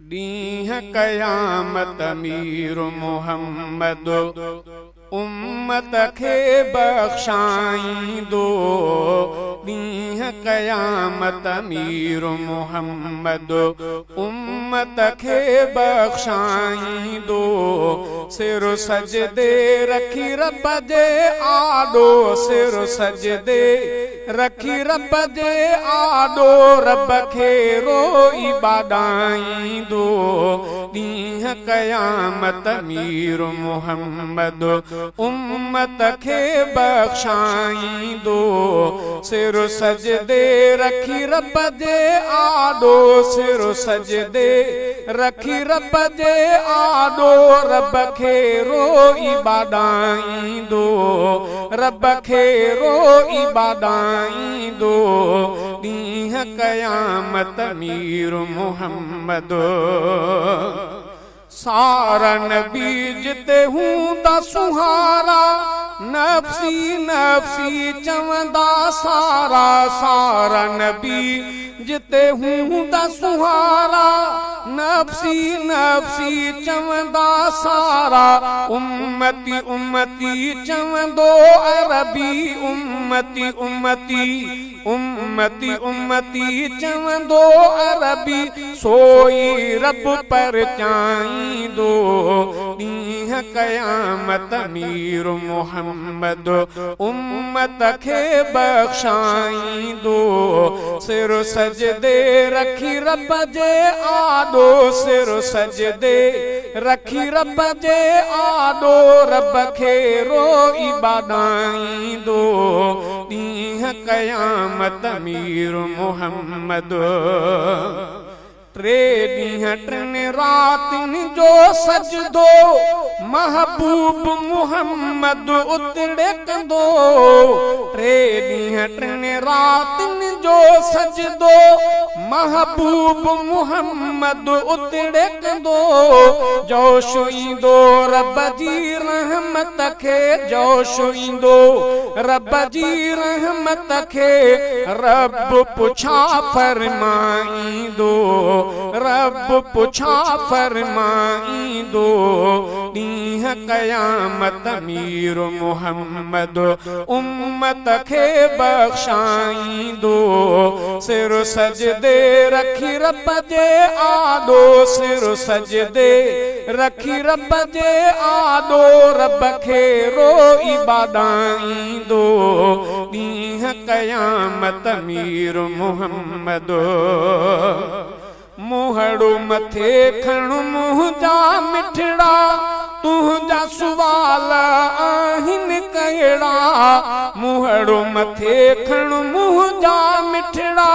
ॾींह क़यामत अमीर मुहम्मद उम्मत खे बख़्शाईंदो। ॾींह क़यामत अमीर मुहम्मद उम्मत खे बख़्शाईंदो। सिर सजदे रखी रब जे आॾो, सिर सजदे रखी रब जे आॾो, रब खे रोई बाॾाईंदो। ॾींह क़यामत अमीर मुहम्मद उम्मत खे बख़्शाईंदो। सिर सजदे रखी रब जे आॾो, सिर सजदे रखी रब जे आॾो, रब खे रोई बाॾाईंदो, रब खे रोई बाॾाईंदो। ॾींह क़यामत अमीर मुहम्मद सारा नबी जिते हूंदा सुहारा, नफ़्सी नफ़्सी चवंदा सारा। सारा नबी जिते हूंदा सुहारा, नफ़्सी नफ़्सी चवंदा सारा। उम्मती उम्मती चवंदो अरबी, उम्मती उम्मती उम्मती उम्मती चवंदो अरबी। सोई रब परचाईंदो। ॾींह क़यामत अमीर मुहम्मद उम्मत खे बख़्शाईंदो। सिर सजदे रखी रब जे आॾो, सिर सजदे रखी रब जे आॾो, रब खे रोई बाॾाईंदो। ॾींह क़यामत अमीर मुहम्मद टे ॾींहं टिनि रातिनि जो सजदो, महबूब मुहम्मद उतड़े कंदो। टे ॾींहं टिनि रातिनि जो सजदो, महबूब मुहम्मद उतड़े कंदो। जोश ईंदो रब जी रहमत खे, जोश ईंदो रब जी रहमत खे, रब पुछा फरमाईंदो, रब पुछा फरमाईंदो। ॾींह क़यामत अमीर मुहम्मद उम्मत खे बख़्शाईंदो। सिर सजदे रखी रब जे आॾो, सिर सजदे रखी रब जे आॾो, रब खे रोई बाॾाईंदो। ॾींह क़यामत अमीर मुहम्मद मुहड़ो मथे खणु मुंहिंजा मिठड़ा, तुंहिंजा सुवाल आहिनि कहिड़ा। मुहड़ो मथे खणु मुंहिंजा मिठड़ा,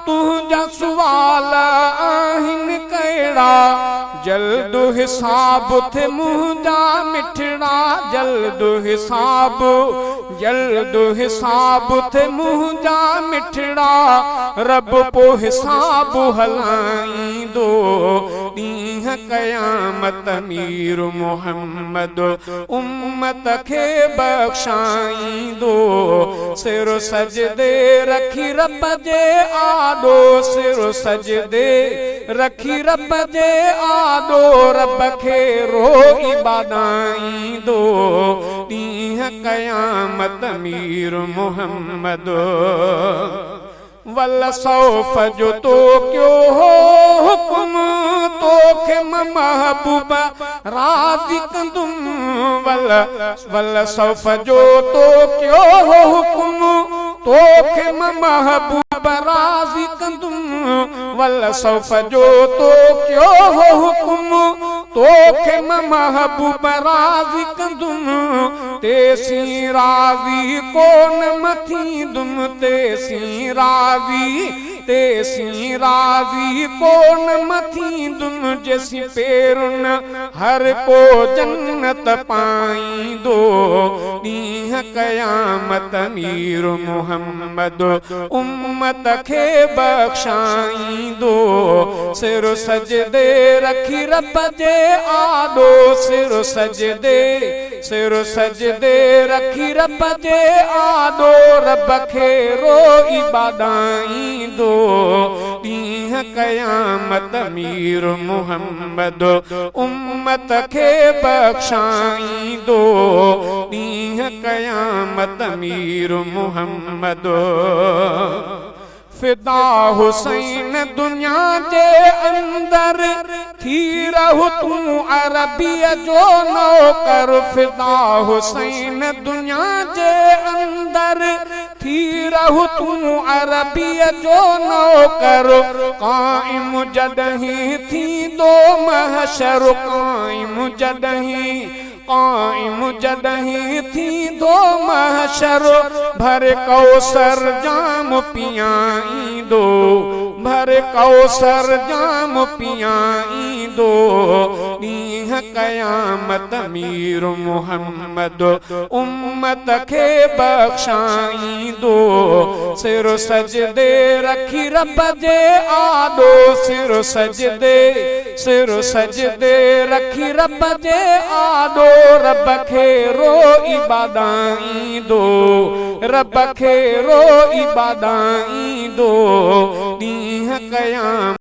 तुंहिंजा सुवाल आहिनि कहिड़ा। जल्द हिसाब थे मुंहिंजा मिठड़ा, जल्द हिसाब, जल्द हिसाब थे मुंहिंजा मिठड़ा। रब पो हिसाब हलाईंदो। ॾींह क़यामत अमीर मुहम्मद उम्मत खे बख़्शाईंदो। सिर सजदे रखी रब जे आॾो, सिर सजदे रखी रब जे आॾो, रब खे रोई बाॾाईंदो। ॾींह क़यामत अमीर मुहम्मद वल सौफ़ जो तो क्यो हो हुकुम, तोखे महबूब राज़ी कंदुम। वल सौफ़ जो तो क्यो हो हुकुम, तोखे महबूब राज़ी कंदुम। वल सौफ़ जो तो क्यो हो हुकुम, तोखे महबूब राज़ी कंदुम। तेसी राज़ी कोन मथींदुम, तेसी राज़ी, तेसी राज़ी कोन मथींदुम। जेसी पेरुन हर को जन्नत पाईंदो। ॾींह क़यामत अमीर मुहम्मद उम्मत खे बख़्शाईंदो। सिर सजदे रखी रब जे आॾो, सिर सजदे, सिर सजदे रखी रब जे आॾो, रब खे रोई बाॾाईंदो। ॾींह क़यामत मीर मुहम्मद उम्मत खे बख्शाईंदो, ॾींहुं क़यामत मीर मुहम्मद। फिदा हुसैन दुनिया जे अंदर थी रहु तूं अरबीअ जो नौकर। फिदा हुसैन दुनिया जे अंदर थी रहु तूं अरबीअ जो नौकर। क़ाइम जॾहिं थींदो महशर, क़ाइम जॾहिं थींदो महशर, भर कौसर जाम पियाईंदो, भर कौसर जाम पियाईंदो, ॾींहुं क़यामत मीर मुहम्मद उम्मत खे बख्शाईंदो। सिर सजदे रखी रब जे आॾो, सिर सजदे रखी रब जे आॾो, रब खे रोई बादाईंदो, रब खे रोई बादाईंदो, ॾींहुं क़यामत